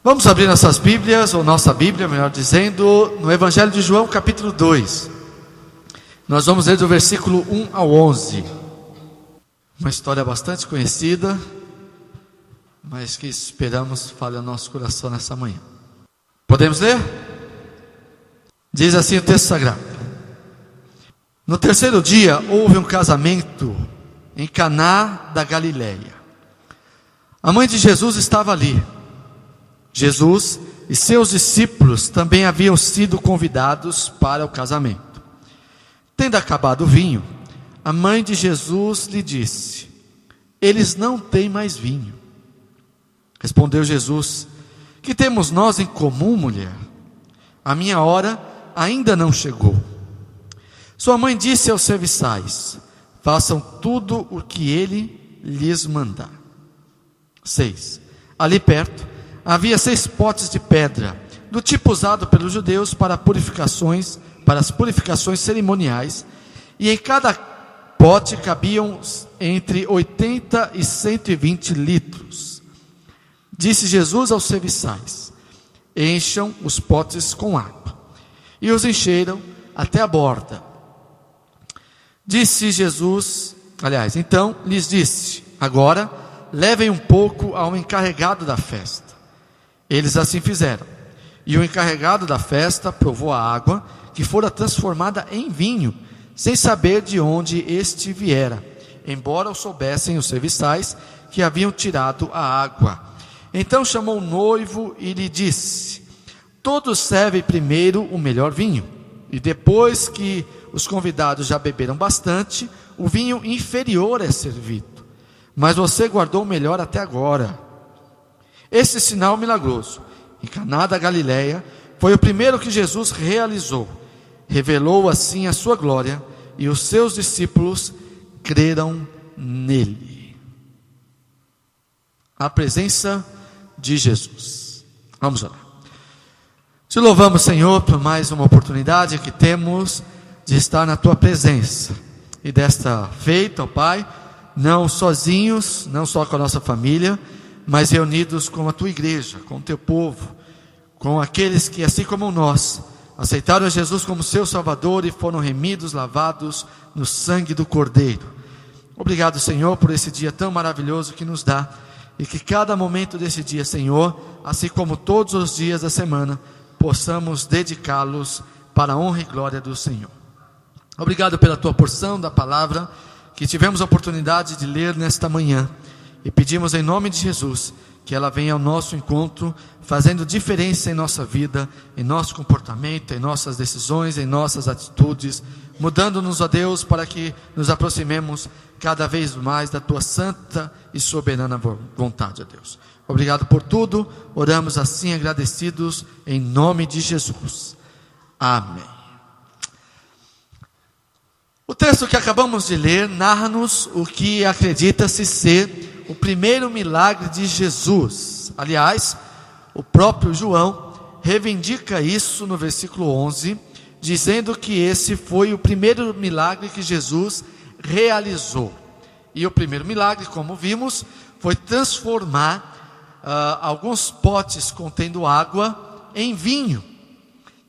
Vamos abrir nossas Bíblias, ou nossa Bíblia, melhor dizendo, no Evangelho de João, capítulo 2. Nós vamos ler do versículo 1 ao 11. Uma história bastante conhecida, mas que esperamos fale ao nosso coração nessa manhã. Podemos ler? Diz assim o texto sagrado: No terceiro dia houve um casamento em Caná da Galileia. A mãe de Jesus estava ali. Jesus e seus discípulos também haviam sido convidados para o casamento. Tendo acabado o vinho, a mãe de Jesus lhe disse: Eles não têm mais vinho. Respondeu Jesus: Que temos nós em comum, mulher? A minha hora ainda não chegou. Sua mãe disse aos serviçais: Façam tudo o que ele lhes mandar. 6. Ali perto havia 6 potes de pedra, do tipo usado pelos judeus para as purificações cerimoniais, e em cada pote cabiam entre 80 e 120 litros. Disse Jesus aos serviçais: Encham os potes com água. E os encheram até a borda. Então lhes disse: Agora levem um pouco ao encarregado da festa. Eles assim fizeram. E o encarregado da festa provou a água, que fora transformada em vinho, sem saber de onde este viera, embora o soubessem os serviçais que haviam tirado a água. Então chamou o noivo e lhe disse: Todos servem primeiro o melhor vinho, e depois que os convidados já beberam bastante, o vinho inferior é servido. Mas você guardou o melhor até agora. Esse sinal milagroso, em Caná da Galileia, foi o primeiro que Jesus realizou. Revelou assim a sua glória, e os seus discípulos creram nele. A presença de Jesus. Vamos orar. Te louvamos, Senhor, por mais uma oportunidade que temos de estar na Tua presença. E desta feita, ó Pai, não sozinhos, não só com a nossa família, mas reunidos com a Tua igreja, com o Teu povo, com aqueles que, assim como nós, aceitaram a Jesus como seu Salvador e foram remidos, lavados no sangue do Cordeiro. Obrigado, Senhor, por esse dia tão maravilhoso que nos dá, e que cada momento desse dia, Senhor, assim como todos os dias da semana, possamos dedicá-los para a honra e glória do Senhor. Obrigado pela Tua porção da palavra, que tivemos a oportunidade de ler nesta manhã, e pedimos em nome de Jesus, que ela venha ao nosso encontro, fazendo diferença em nossa vida, em nosso comportamento, em nossas decisões, em nossas atitudes, mudando-nos, ó Deus, para que nos aproximemos cada vez mais da Tua santa e soberana vontade, ó Deus. Obrigado por tudo, oramos assim agradecidos, em nome de Jesus. Amém. O texto que acabamos de ler narra-nos o que acredita-se ser o primeiro milagre de Jesus. Aliás, o próprio João reivindica isso no versículo 11, dizendo que esse foi o primeiro milagre que Jesus realizou. E o primeiro milagre, como vimos, foi transformar alguns potes contendo água em vinho,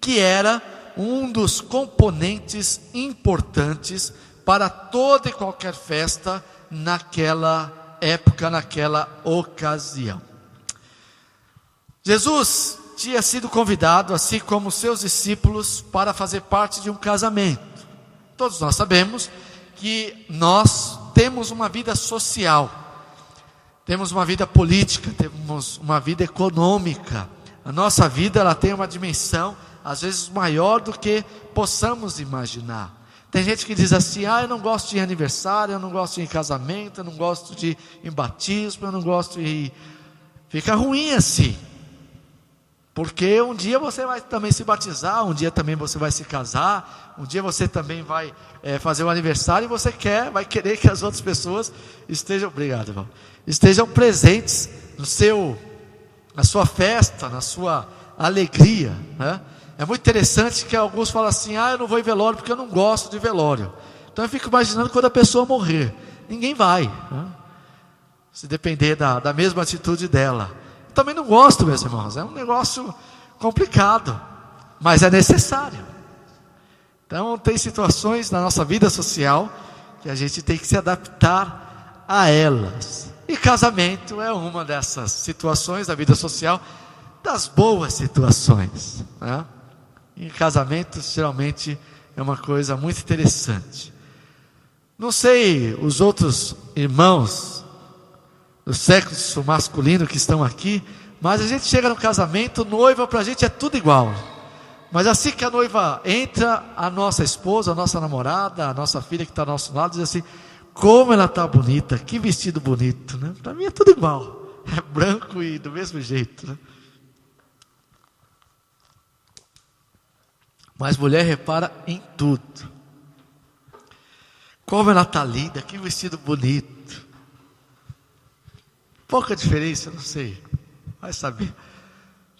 que era um dos componentes importantes para toda e qualquer festa naquela época, naquela ocasião. Jesus tinha sido convidado, assim como seus discípulos, para fazer parte de um casamento. Todos nós sabemos que nós temos uma vida social, temos uma vida política, temos uma vida econômica. A nossa vida, ela tem uma dimensão às vezes maior do que possamos imaginar. Tem gente que diz assim: eu não gosto de ir em aniversário, eu não gosto de ir em casamento, eu não gosto de ir em batismo, eu não gosto de ir. Fica ruim assim, porque um dia você vai também se batizar, um dia também você vai se casar, um dia você também vai fazer um aniversário, e você vai querer que as outras pessoas estejam, obrigado, irmão, estejam presentes na sua festa, na sua alegria, né? É muito interessante que alguns falam assim: eu não vou em velório porque eu não gosto de velório. Então eu fico imaginando quando a pessoa morrer, ninguém vai, né? Se depender da mesma atitude dela. Eu também não gosto, meus irmãos, é um negócio complicado, mas é necessário. Então tem situações na nossa vida social que a gente tem que se adaptar a elas. E casamento é uma dessas situações da vida social, das boas situações, né? E casamento geralmente é uma coisa muito interessante. Não sei os outros irmãos do sexo masculino que estão aqui, mas a gente chega no casamento, noiva pra gente é tudo igual. Mas assim que a noiva entra, a nossa esposa, a nossa namorada, a nossa filha que está ao nosso lado, diz assim: como ela está bonita, que vestido bonito, né? Para mim é tudo igual, é branco e do mesmo jeito, né? Mas mulher repara em tudo. Como ela está linda, que vestido bonito. Pouca diferença, não sei, vai saber.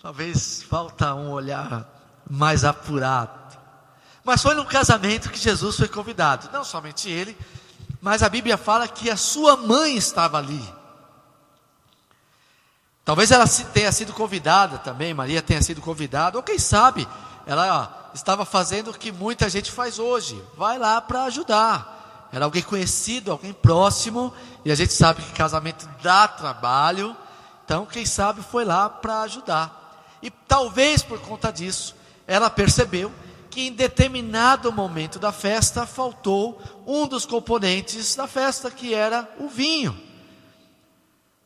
Talvez falta um olhar mais apurado. Mas foi num casamento que Jesus foi convidado. Não somente ele, mas a Bíblia fala que a sua mãe estava ali. Talvez ela tenha sido convidada também, Maria tenha sido convidada, ou quem sabe, ela estava fazendo o que muita gente faz hoje, vai lá para ajudar. Era alguém conhecido, alguém próximo, e a gente sabe que casamento dá trabalho, então quem sabe foi lá para ajudar. E talvez por conta disso, ela percebeu que em determinado momento da festa faltou um dos componentes da festa, que era o vinho.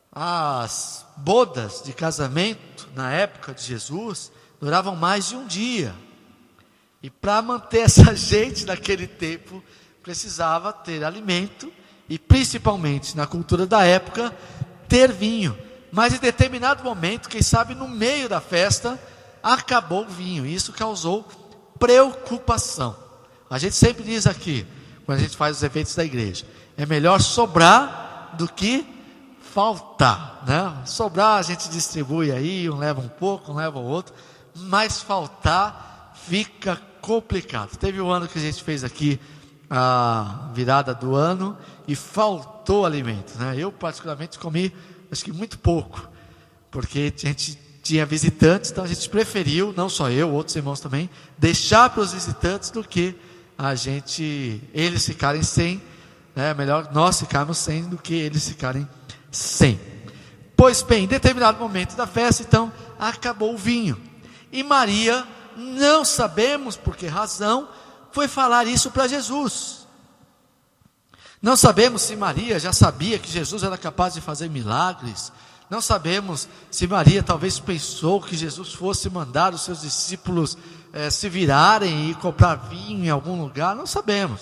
As bodas de casamento na época de Jesus duravam mais de um dia, e para manter essa gente naquele tempo precisava ter alimento e, principalmente na cultura da época, ter vinho. Mas em determinado momento, quem sabe no meio da festa, acabou o vinho. Isso causou preocupação. A gente sempre diz aqui, quando a gente faz os eventos da igreja, é melhor sobrar do que faltar, né? Sobrar a gente distribui aí, um leva um pouco, um leva o outro, mas faltar fica complicado. Teve um ano que a gente fez aqui a virada do ano e faltou alimento, né? Eu particularmente comi, acho que muito pouco, porque a gente tinha visitantes, então a gente preferiu, não só eu, outros irmãos também, deixar para os visitantes do que eles ficarem sem, né? Melhor nós ficarmos sem do que eles ficarem sem. Pois bem, em determinado momento da festa, então, acabou o vinho, e Maria, não sabemos por que razão, foi falar isso para Jesus. Não sabemos se Maria já sabia que Jesus era capaz de fazer milagres. Não sabemos se Maria talvez pensou que Jesus fosse mandar os seus discípulos se virarem e comprar vinho em algum lugar. Não sabemos.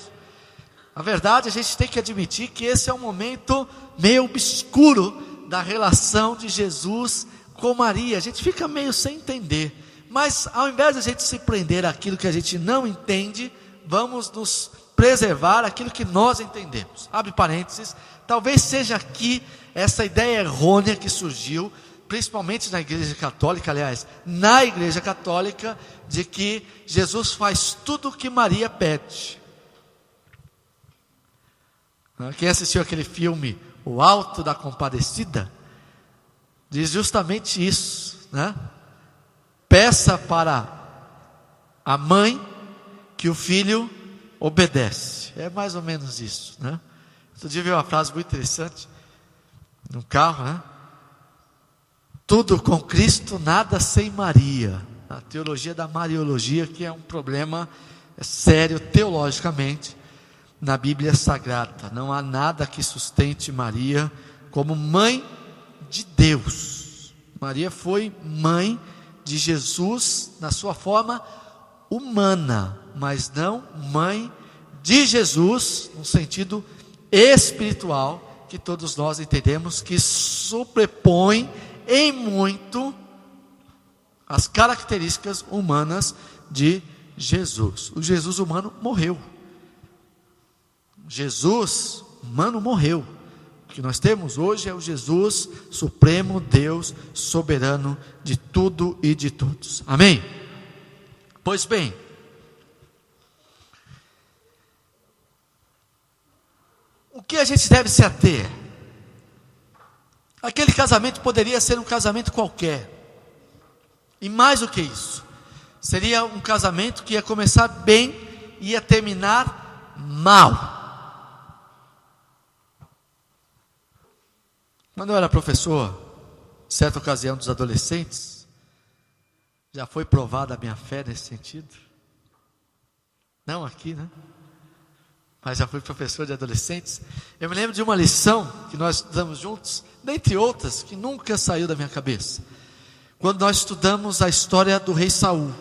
Na verdade, a gente tem que admitir que esse é um momento meio obscuro da relação de Jesus com Maria. A gente fica meio sem entender. Mas ao invés de a gente se prender àquilo que a gente não entende, vamos nos preservar aquilo que nós entendemos. Abre parênteses, talvez seja aqui essa ideia errônea que surgiu, principalmente na igreja católica, aliás, na igreja católica, de que Jesus faz tudo o que Maria pede. Quem assistiu aquele filme, O Alto da Compadecida, diz justamente isso, né? Peça para a mãe que o filho obedece. É mais ou menos isso, né? Outro dia vi uma frase muito interessante no carro, né? Tudo com Cristo, nada sem Maria. A teologia da Mariologia, que é um problema sério teologicamente na Bíblia Sagrada. Não há nada que sustente Maria como mãe de Deus. Maria foi mãe de Jesus na sua forma humana, mas não mãe de Jesus no sentido espiritual, que todos nós entendemos que sobrepõe em muito as características humanas de Jesus. O Jesus humano morreu. Jesus humano morreu. O que nós temos hoje é o Jesus supremo, Deus soberano de tudo e de todos. Amém? Pois bem, o que a gente deve se ater? Aquele casamento poderia ser um casamento qualquer. E mais do que isso, seria um casamento que ia começar bem e ia terminar mal. Quando eu era professor, certa ocasião dos adolescentes, já foi provada a minha fé nesse sentido. Não aqui, né? Mas já fui professor de adolescentes. Eu me lembro de uma lição que nós estudamos juntos, dentre outras, que nunca saiu da minha cabeça. Quando nós estudamos a história do rei Saul.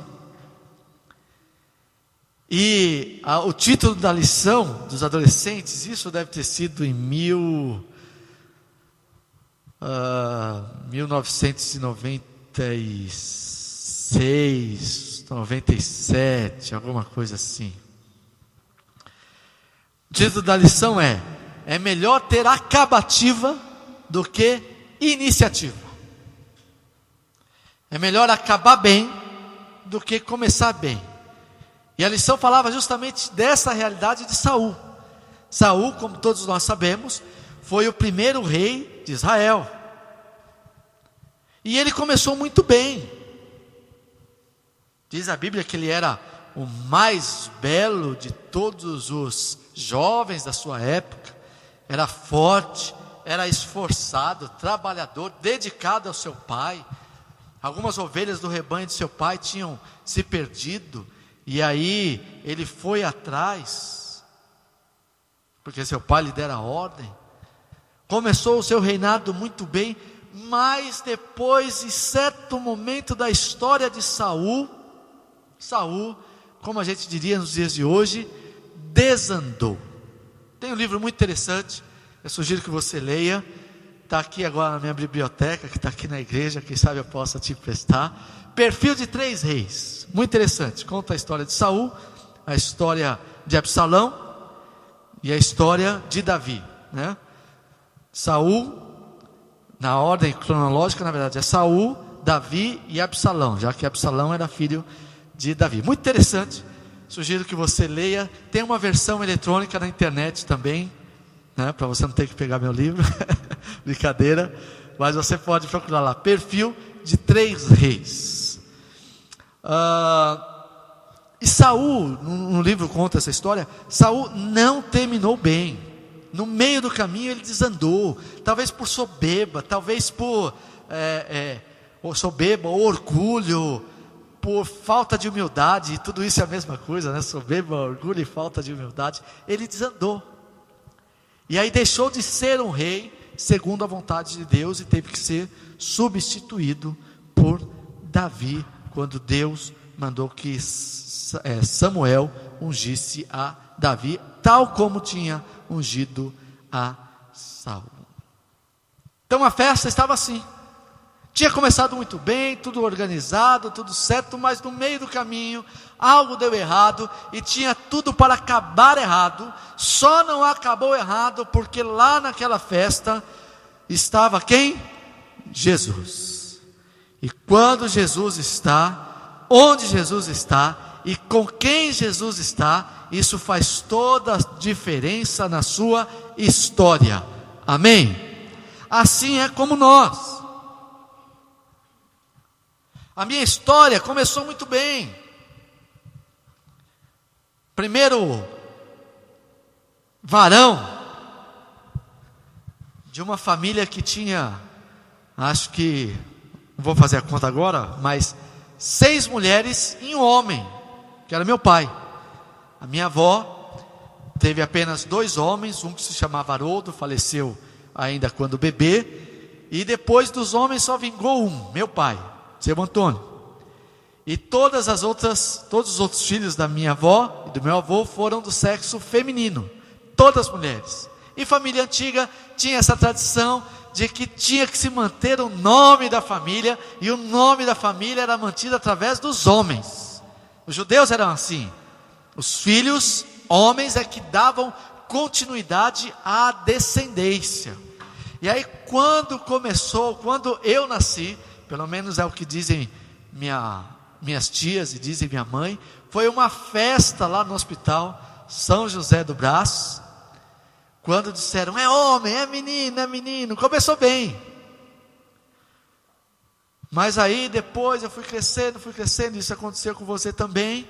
E o título da lição dos adolescentes, isso deve ter sido em 1996, 97, alguma coisa assim. O título da lição é melhor ter acabativa do que iniciativa. É melhor acabar bem do que começar bem. E a lição falava justamente dessa realidade de Saul. Saul, como todos nós sabemos, foi o primeiro rei de Israel. E ele começou muito bem. Diz a Bíblia que ele era o mais belo de todos os jovens da sua época. Era forte, era esforçado, trabalhador, dedicado ao seu pai. Algumas ovelhas do rebanho de seu pai tinham se perdido, e aí ele foi atrás, porque seu pai lhe dera ordem. Começou o seu reinado muito bem, mas depois, em certo momento da história de Saul, como a gente diria nos dias de hoje, desandou. Tem um livro muito interessante, eu sugiro que você leia. Está aqui agora na minha biblioteca, que está aqui na igreja, quem sabe eu possa te emprestar. Perfil de 3 reis, muito interessante. Conta a história de Saul, a história de Absalão e a história de Davi, né? Saul, na ordem cronológica, na verdade, é Saul, Davi e Absalão, já que Absalão era filho de Davi. Muito interessante, sugiro que você leia. Tem uma versão eletrônica na internet também, né, para você não ter que pegar meu livro. Brincadeira, mas você pode procurar lá, Perfil de 3 reis. E Saul, no livro conta essa história. Saul não terminou bem. No meio do caminho ele desandou, talvez por soberba, talvez por soberba ou orgulho, por falta de humildade. E tudo isso é a mesma coisa, né? Soberba, orgulho e falta de humildade. Ele desandou, e aí deixou de ser um rei segundo a vontade de Deus, e teve que ser substituído por Davi, quando Deus mandou que Samuel ungisse a Davi, tal como tinha ungido a Saul. Então a festa estava assim, tinha começado muito bem, tudo organizado, tudo certo, mas no meio do caminho algo deu errado, e tinha tudo para acabar errado. Só não acabou errado porque lá naquela festa estava quem? Jesus. E quando Jesus está, onde Jesus está e com quem Jesus está, isso faz toda a diferença na sua história. Amém? Assim é como nós. A minha história começou muito bem. Primeiro varão de uma família que tinha, acho que, não vou fazer a conta agora, mas 6 mulheres e um homem, que era meu pai. A minha avó teve apenas 2 homens, um que se chamava Haroldo, faleceu ainda quando bebê, e depois dos homens só vingou um, meu pai, seu Antônio. E todos os outros filhos da minha avó e do meu avô foram do sexo feminino, todas mulheres. E família antiga tinha essa tradição de que tinha que se manter o nome da família, e o nome da família era mantido através dos homens. Os judeus eram assim, os filhos homens é que davam continuidade à descendência. E aí quando eu nasci, pelo menos é o que dizem minhas tias e dizem minha mãe, foi uma festa lá no hospital São José do Brás, quando disseram, é homem, é menino, começou bem, Mas aí depois eu fui crescendo, isso aconteceu com você também.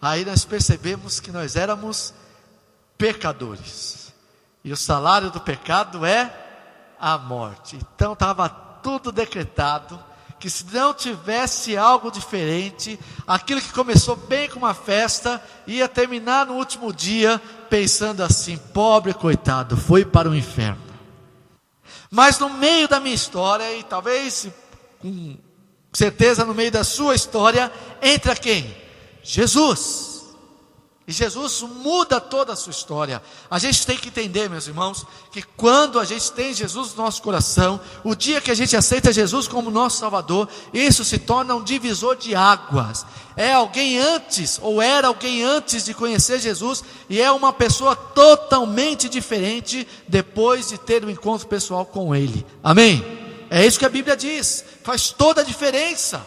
Aí nós percebemos que nós éramos pecadores, e o salário do pecado é a morte. Então estava tudo decretado, que se não tivesse algo diferente, aquilo que começou bem com uma festa, ia terminar no último dia, pensando assim: pobre coitado, foi para o inferno. Mas no meio da minha história, e talvez com certeza no meio da sua história, entra quem? Jesus. E Jesus muda toda a sua história. A gente tem que entender, meus irmãos, que quando a gente tem Jesus no nosso coração, o dia que a gente aceita Jesus como nosso Salvador, isso se torna um divisor de águas. É alguém antes, ou era alguém antes de conhecer Jesus, e é uma pessoa totalmente diferente depois de ter um encontro pessoal com Ele. Amém? É isso que a Bíblia diz. Faz toda a diferença.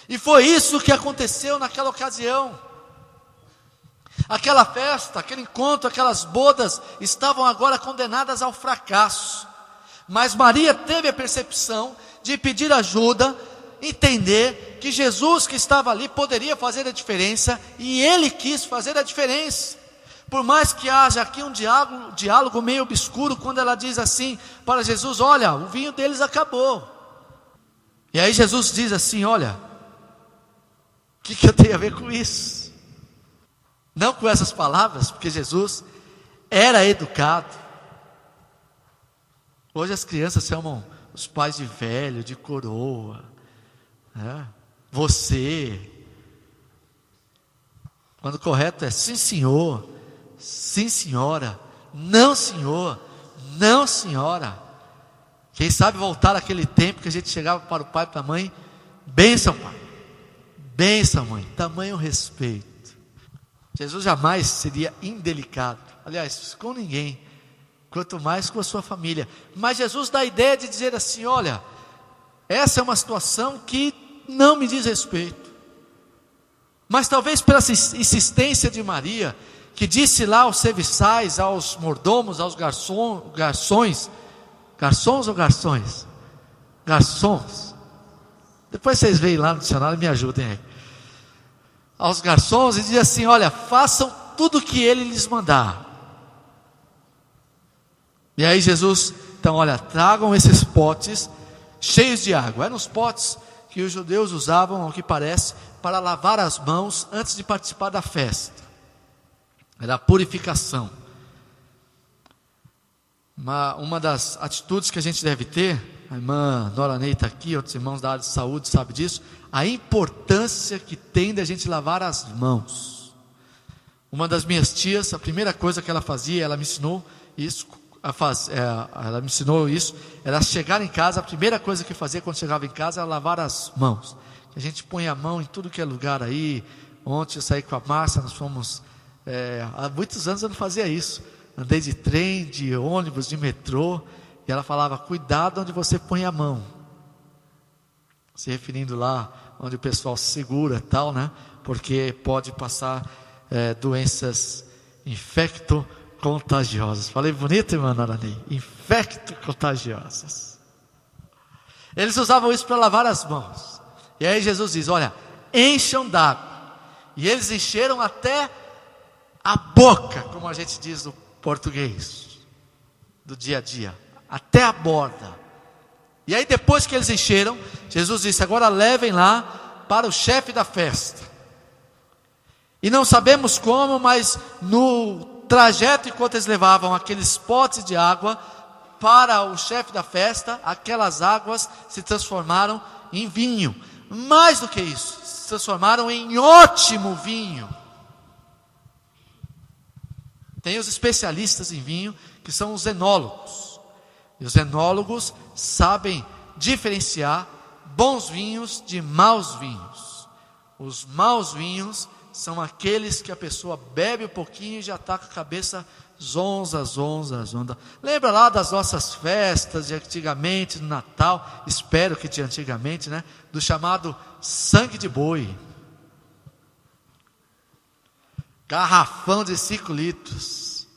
E foi isso que aconteceu naquela ocasião. Aquela festa, aquele encontro, aquelas bodas estavam agora condenadas ao fracasso. Mas Maria teve a percepção de pedir ajuda, entender que Jesus que estava ali poderia fazer a diferença, e Ele quis fazer a diferença. Por mais que haja aqui um diálogo meio obscuro, quando ela diz assim para Jesus: olha, o vinho deles acabou. E aí Jesus diz assim: olha, o que eu tenho a ver com isso? Não com essas palavras, porque Jesus era educado. Hoje as crianças chamam os pais de velho, de coroa, né? Você. Quando o correto é sim senhor, sim senhora, não senhor, não senhora. Quem sabe voltar àquele tempo que a gente chegava para o pai e para a mãe: bênção pai, bênção mãe, tamanho respeito. Jesus jamais seria indelicado, aliás, com ninguém, quanto mais com a sua família. Mas Jesus dá a ideia de dizer assim: olha, essa é uma situação que não me diz respeito. Mas talvez pela insistência de Maria, que disse lá aos serviçais, aos mordomos, aos garçons, depois vocês veem lá no dicionário e me ajudem aí. Aos garçons, e diz assim: olha, façam tudo o que Ele lhes mandar. E aí Jesus, então olha, tragam esses potes cheios de água. Eram os potes que os judeus usavam, ao que parece, para lavar as mãos antes de participar da festa. Era a purificação. Uma das atitudes que a gente deve ter, a irmã Nora Ney está aqui, outros irmãos da área de saúde sabem disso, a importância que tem de a gente lavar as mãos. Uma das minhas tias, a primeira coisa que ela fazia, ela me ensinou isso, era chegar em casa, a primeira coisa que fazia quando chegava em casa era lavar as mãos. A gente põe a mão em tudo que é lugar aí. Ontem eu saí com a Márcia, nós fomos, há muitos anos eu não fazia isso, andei de trem, de ônibus, de metrô, e ela falava: cuidado onde você põe a mão, se referindo lá onde o pessoal se segura e tal, né? Porque pode passar doenças infecto-contagiosas. Falei bonito, irmã Narani? Infecto-contagiosas. Eles usavam isso para lavar as mãos. E aí Jesus diz: olha, encham d'água. E eles encheram até a boca, como a gente diz no português do dia a dia, até a borda. E aí depois que eles encheram, Jesus disse: agora levem lá para o chefe da festa. E não sabemos como, mas no trajeto, enquanto eles levavam aqueles potes de água para o chefe da festa, aquelas águas se transformaram em vinho. Mais do que isso, se transformaram em ótimo vinho. Tem os especialistas em vinho, que são os enólogos. E os enólogos sabem diferenciar bons vinhos de maus vinhos. Os maus vinhos são aqueles que a pessoa bebe um pouquinho e já está com a cabeça zonza. Lembra lá das nossas festas de antigamente, no Natal, espero que de antigamente, né? Do chamado sangue de boi. Garrafão de 5 litros.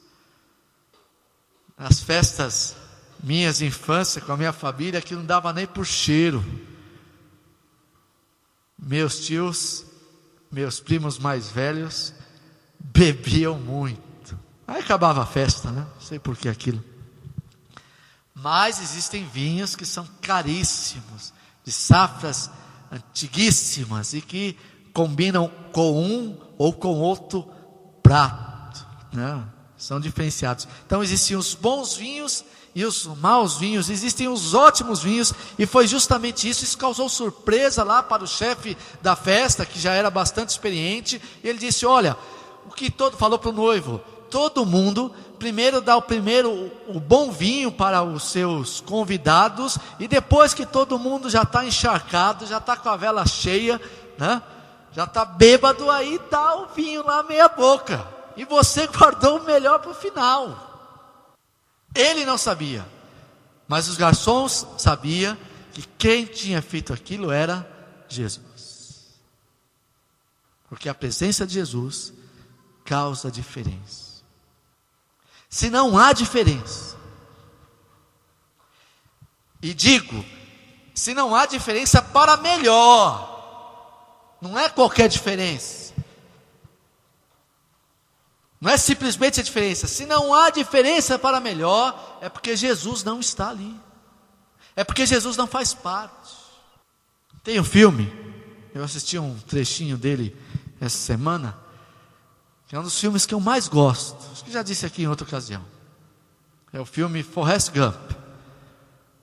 Nas festas minhas de infância, com a minha família, que não dava nem por cheiro. meus tios, meus primos mais velhos, bebiam muito. Aí acabava a festa, né? Não sei por que aquilo. Mas existem vinhos que são caríssimos, de safras antiguíssimas, e que combinam com um ou com outro prato, né? São diferenciados. Então existem os bons vinhos e os maus vinhos, existem os ótimos vinhos, e foi justamente isso. Isso causou surpresa lá para o chefe da festa, que já era bastante experiente, e ele disse: olha, falou para o noivo, todo mundo primeiro dá o bom vinho para os seus convidados, e depois que todo mundo já está encharcado, já está com a vela cheia, né? Já está bêbado, aí dá o vinho lá meia boca, e você guardou o melhor para o final. Ele não sabia, mas os garçons sabiam que quem tinha feito aquilo era Jesus, porque a presença de Jesus causa diferença. Se não há diferença, e digo, se não há diferença para melhor, não é qualquer diferença, não é simplesmente a diferença. Se não há diferença para melhor, é porque Jesus não está ali, é porque Jesus não faz parte. Tem um filme, eu assisti um trechinho dele essa semana, que é um dos filmes que eu mais gosto, acho que já disse aqui em outra ocasião. É o filme Forrest Gump,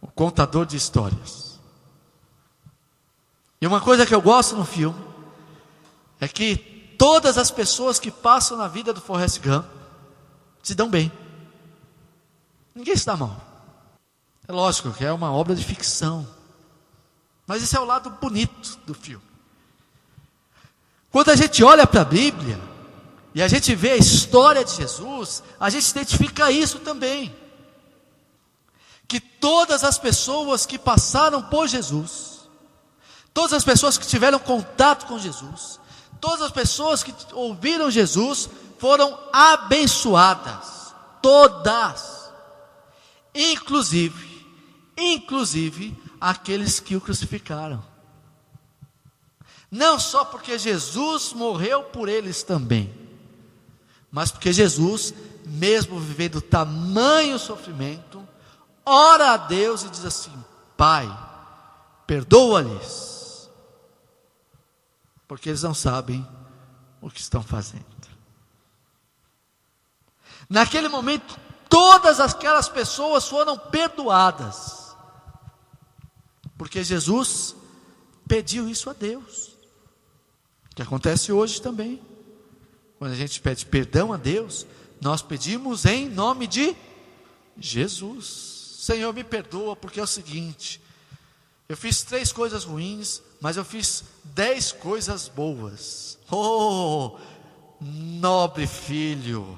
o contador de histórias. E uma coisa que eu gosto no filme é que todas as pessoas que passam na vida do Forrest Gump se dão bem. Ninguém se dá mal. É lógico que é uma obra de ficção, mas esse é o lado bonito do filme. Quando a gente olha para a Bíblia e a gente vê a história de Jesus, a gente identifica isso também, que todas as pessoas que passaram por Jesus, todas as pessoas que tiveram contato com Jesus, todas as pessoas que ouviram Jesus, foram abençoadas, todas, inclusive aqueles que o crucificaram. Não só porque Jesus morreu por eles também, mas porque Jesus, mesmo vivendo tamanho sofrimento, ora a Deus e diz assim: Pai, perdoa-lhes, porque eles não sabem o que estão fazendo. Naquele momento, todas aquelas pessoas foram perdoadas, porque Jesus pediu isso a Deus, que acontece hoje também. Quando a gente pede perdão a Deus, nós pedimos em nome de Jesus. Senhor, me perdoa, porque é o seguinte: eu fiz 3 coisas ruins, mas eu fiz 10 coisas boas. Oh, nobre filho,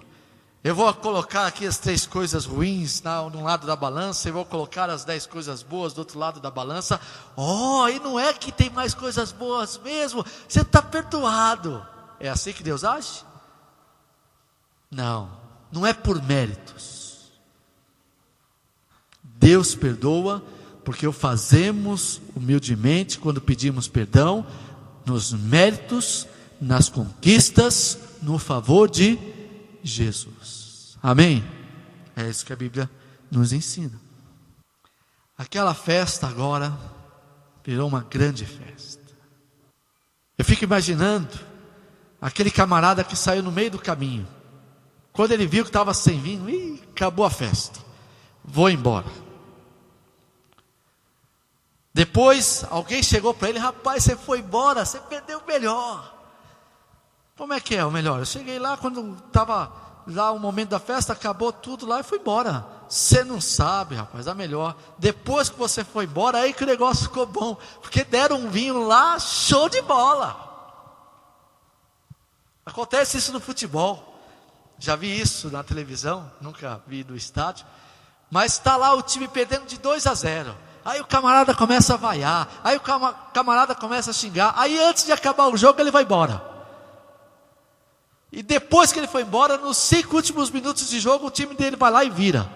eu vou colocar aqui as 3 coisas ruins num lado da balança, e vou colocar as 10 coisas boas do outro lado da balança. Oh, e não é que tem mais coisas boas mesmo, você está perdoado. É assim que Deus age? Não, não é por méritos. Deus perdoa porque o fazemos humildemente quando pedimos perdão, nos méritos, nas conquistas, no favor de Jesus. Amém? É isso que a Bíblia nos ensina. Aquela festa agora virou uma grande festa. Eu fico imaginando aquele camarada que saiu no meio do caminho, quando ele viu que estava sem vinho, acabou a festa, vou embora. Depois alguém chegou para ele: rapaz, você foi embora, você perdeu o melhor. Como é que é o melhor? Eu cheguei lá quando estava lá o momento da festa, acabou tudo lá e fui embora. Você não sabe, rapaz, a melhor, depois que você foi embora, aí que o negócio ficou bom, porque deram um vinho lá, show de bola. Acontece isso no futebol. Já vi isso na televisão, nunca vi do estádio, mas está lá o time perdendo de 2-0, aí o camarada começa a vaiar, aí o camarada começa a xingar, aí antes de acabar o jogo ele vai embora, e depois que ele foi embora, nos 5 últimos minutos de jogo, o time dele vai lá e vira.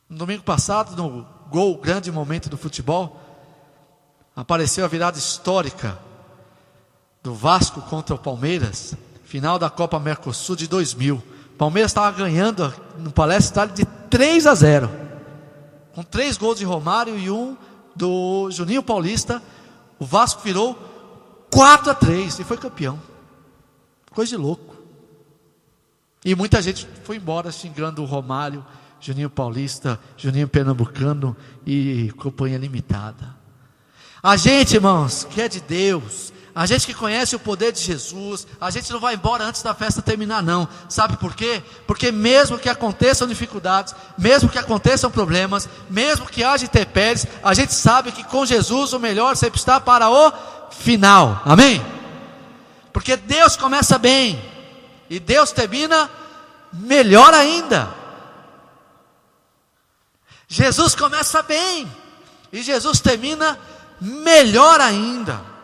No domingo passado, no gol, grande momento do futebol, apareceu a virada histórica do Vasco contra o Palmeiras, final da Copa Mercosul de 2000. O Palmeiras estava ganhando no Palestra Itália de 3-0, com 3 gols de Romário e 1 do Juninho Paulista. O Vasco virou 4-3 e foi campeão. Coisa de louco. E muita gente foi embora xingando o Romário, Juninho Paulista, Juninho Pernambucano e companhia limitada. A gente, irmãos, que é de Deus, a gente que conhece o poder de Jesus, a gente não vai embora antes da festa terminar, não. Sabe por quê? Porque mesmo que aconteçam dificuldades, mesmo que aconteçam problemas, mesmo que haja intempéries, a gente sabe que com Jesus o melhor sempre está para o final. Amém? Porque Deus começa bem e Deus termina melhor ainda. Jesus começa bem e Jesus termina melhor ainda.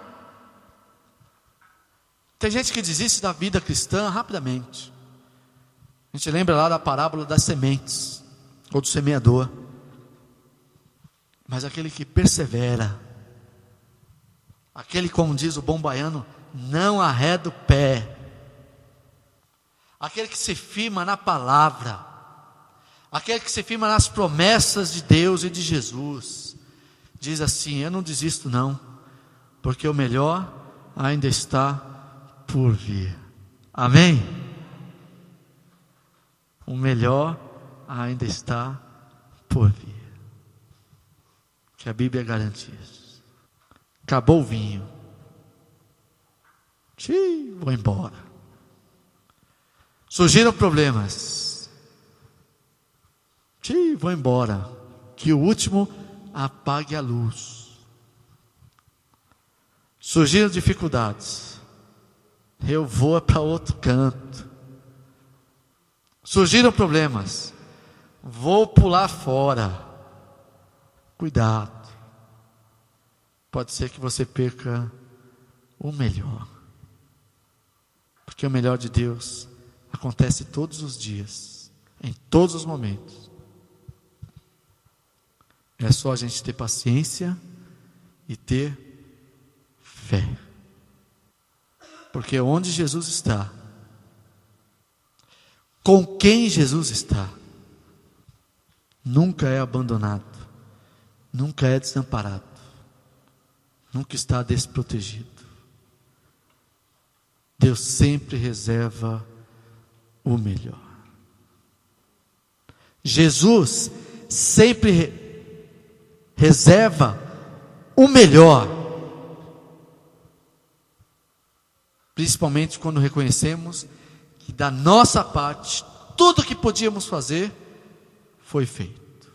Tem gente que desiste da vida cristã rapidamente. A gente lembra lá da parábola das sementes, ou do semeador. Mas aquele que persevera, aquele, como diz o bom baiano, não arreda o pé, aquele que se firma na palavra, aquele que se firma nas promessas de Deus e de Jesus, diz assim: eu não desisto não, porque o melhor ainda está por vir. Amém? O melhor ainda está por vir. Que a Bíblia garante isso. Acabou o vinho. Vou embora. Surgiram problemas. Vou embora. Que o último apague a luz. Surgiram dificuldades. Eu vou para outro canto. Surgiram problemas. Vou pular fora. Cuidado. Pode ser que você perca o melhor. Porque o melhor de Deus acontece todos os dias, em todos os momentos. É só a gente ter paciência e ter fé. Porque onde Jesus está, com quem Jesus está, nunca é abandonado, nunca é desamparado, nunca está desprotegido. Deus sempre reserva o melhor. Jesus sempre reserva o melhor. Principalmente quando reconhecemos que da nossa parte, tudo que podíamos fazer, foi feito.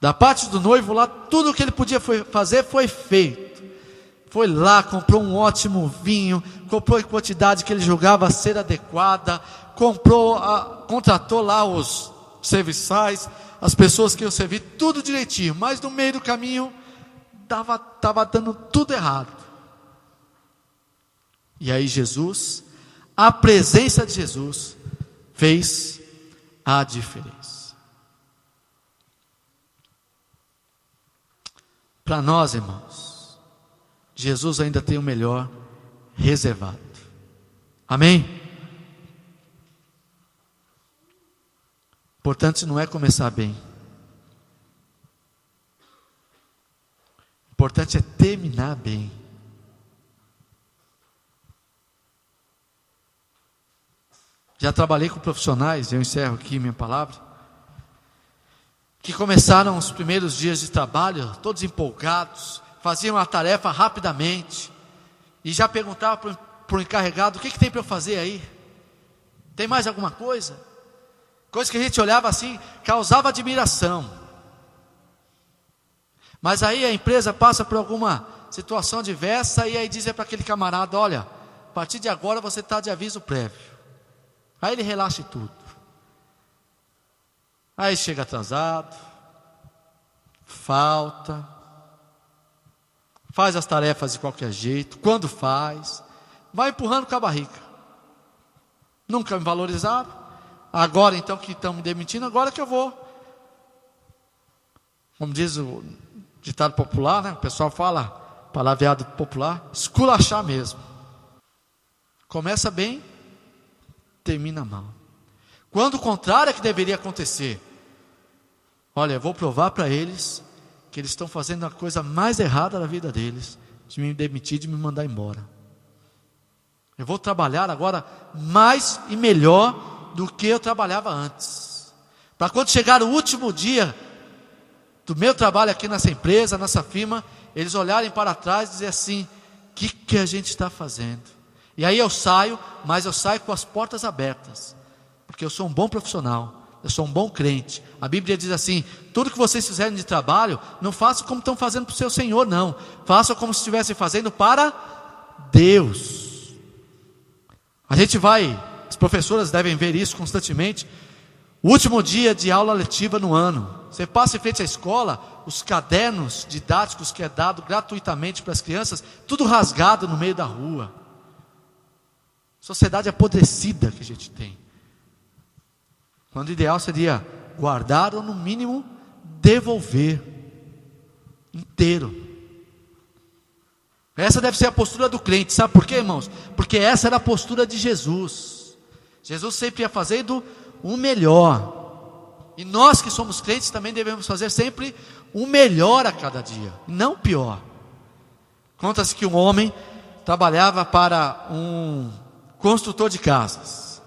Da parte do noivo lá, tudo que ele podia fazer, foi feito. Foi lá, comprou um ótimo vinho, comprou em quantidade que ele julgava ser adequada, contratou lá os serviçais, as pessoas que iam servir, tudo direitinho. Mas no meio do caminho, estava dando tudo errado. E aí Jesus, a presença de Jesus, fez a diferença. Para nós, irmãos, Jesus ainda tem o melhor reservado. Amém? Importante não é começar bem. Importante é terminar bem. Já trabalhei com profissionais, eu encerro aqui minha palavra, que começaram os primeiros dias de trabalho, todos empolgados, faziam a tarefa rapidamente, e já perguntavam para o encarregado: o que tem para eu fazer aí? Tem mais alguma coisa? Coisa que a gente olhava assim, causava admiração. Mas aí a empresa passa por alguma situação adversa, e aí dizem para aquele camarada: olha, a partir de agora você está de aviso prévio. Aí ele relaxa tudo. Aí chega atrasado, falta, faz as tarefas de qualquer jeito. Quando faz, vai empurrando com a barriga. Nunca me valorizaram. Agora então que estão me demitindo, agora que eu vou. Como diz o ditado popular, né? O pessoal fala, palavreado popular, esculachar mesmo. Começa bem, termina mal. Quando o contrário é que deveria acontecer. Olha, eu vou provar para eles que eles estão fazendo a coisa mais errada da vida deles, de me demitir, de me mandar embora. Eu vou trabalhar agora mais e melhor do que eu trabalhava antes. Para quando chegar o último dia do meu trabalho aqui nessa empresa, nessa firma, eles olharem para trás e dizer assim: o que a gente está fazendo? E aí eu saio, mas eu saio com as portas abertas, porque eu sou um bom profissional, eu sou um bom crente. A Bíblia diz assim: tudo que vocês fizerem de trabalho, não façam como estão fazendo para o seu Senhor, não. Façam como se estivessem fazendo para Deus. A gente vai, as professoras devem ver isso constantemente. O último dia de aula letiva no ano, você passa em frente à escola, os cadernos didáticos que é dado gratuitamente para as crianças, tudo rasgado no meio da rua. Sociedade apodrecida que a gente tem. Quando o ideal seria guardar ou no mínimo devolver inteiro. Essa deve ser a postura do crente, sabe por quê, irmãos? Porque essa era a postura de Jesus. Jesus sempre ia fazendo o melhor. E nós que somos crentes também devemos fazer sempre o melhor a cada dia, não o pior. Conta-se que um homem trabalhava para um construtor de casas.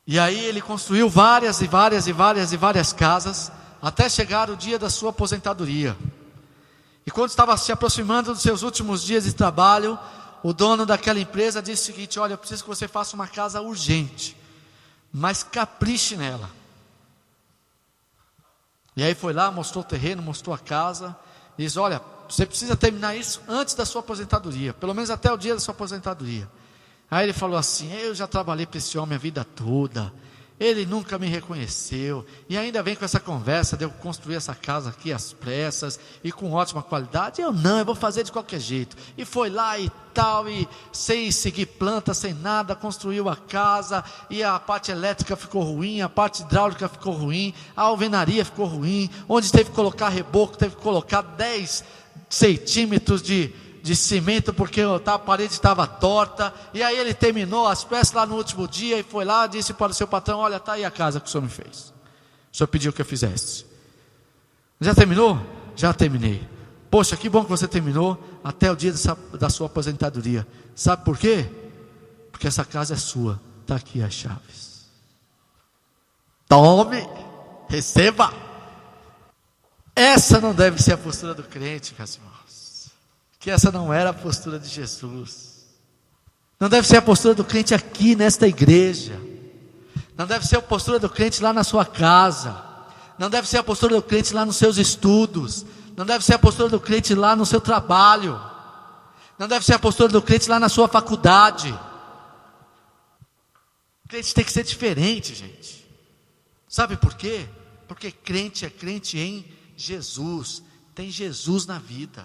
E aí ele construiu várias casas, até chegar o dia da sua aposentadoria. E quando estava se aproximando dos seus últimos dias de trabalho, o dono daquela empresa disse o seguinte: olha, eu preciso que você faça uma casa urgente, mas capriche nela. E aí foi lá, mostrou o terreno, mostrou a casa, e diz: olha, você precisa terminar isso antes da sua aposentadoria, pelo menos até o dia da sua aposentadoria. Aí ele falou assim: eu já trabalhei para esse homem a vida toda, ele nunca me reconheceu, e ainda vem com essa conversa de eu construir essa casa aqui às pressas, e com ótima qualidade. Eu vou fazer de qualquer jeito. E foi lá e tal, e sem seguir planta, sem nada, construiu a casa, e a parte elétrica ficou ruim, a parte hidráulica ficou ruim, a alvenaria ficou ruim, onde teve que colocar reboco, teve que colocar 10 centímetros de cimento, porque a parede estava torta. E aí ele terminou as peças lá no último dia, e foi lá, disse para o seu patrão: olha, está aí a casa que o senhor me fez, o senhor pediu que eu fizesse. Já terminou? Já terminei. Poxa, que bom que você terminou até o dia da sua aposentadoria. Sabe por quê? Porque essa casa é sua, está aqui as chaves, tome, receba. Essa não deve ser a postura do crente, meus irmãos, que essa não era a postura de Jesus. Não deve ser a postura do crente aqui nesta igreja, não deve ser a postura do crente lá na sua casa, não deve ser a postura do crente lá nos seus estudos, não deve ser a postura do crente lá no seu trabalho, não deve ser a postura do crente lá na sua faculdade. O crente tem que ser diferente, gente. Sabe por quê? Porque crente é crente em Jesus, tem Jesus na vida.